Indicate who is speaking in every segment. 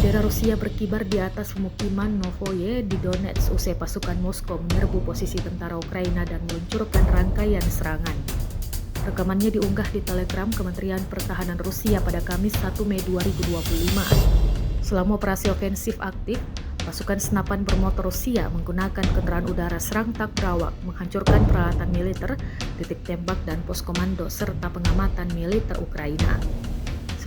Speaker 1: Bendera Rusia berkibar di atas pemukiman Novoye di Donetsk usai pasukan Moskow menyerbu posisi tentara Ukraina dan meluncurkan rangkaian serangan. Rekamannya diunggah di Telegram Kementerian Pertahanan Rusia pada Kamis 1 Mei 2025. Selama operasi ofensif aktif, pasukan senapan bermotor Rusia menggunakan kendaraan udara serang tak berawak menghancurkan peralatan militer, titik tembak dan pos komando serta pengamatan militer Ukraina.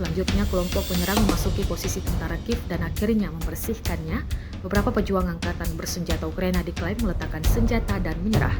Speaker 1: Selanjutnya, kelompok penyerang memasuki posisi tentara Kyiv dan akhirnya membersihkannya. Beberapa pejuang Angkatan Bersenjata Ukraina diklaim meletakkan senjata dan menyerah.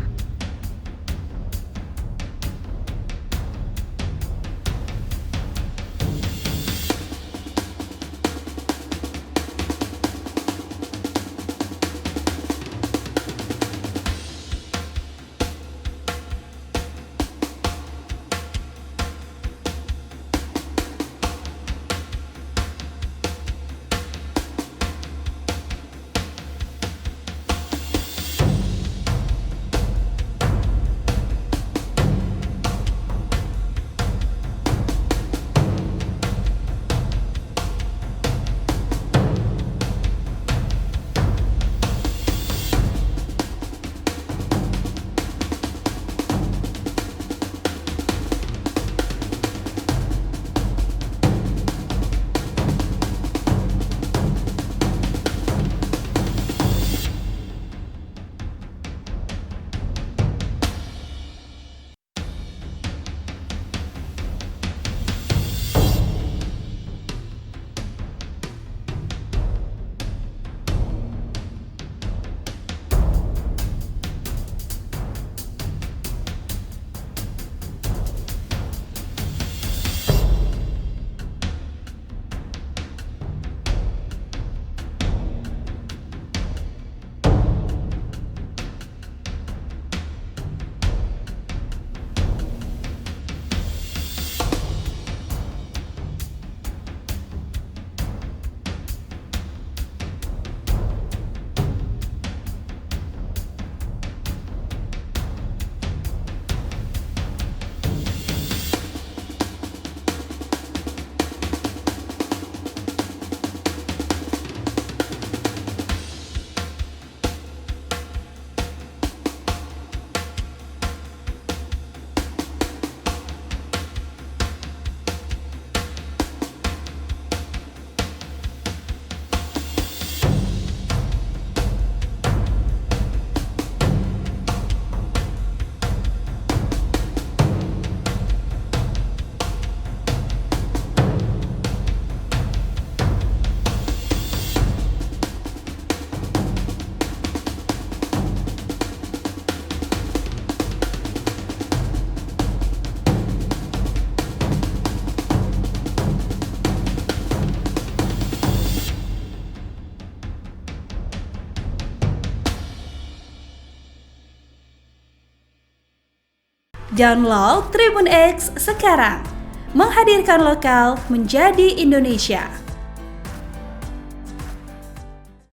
Speaker 2: Download Tribun X sekarang, menghadirkan lokal menjadi Indonesia.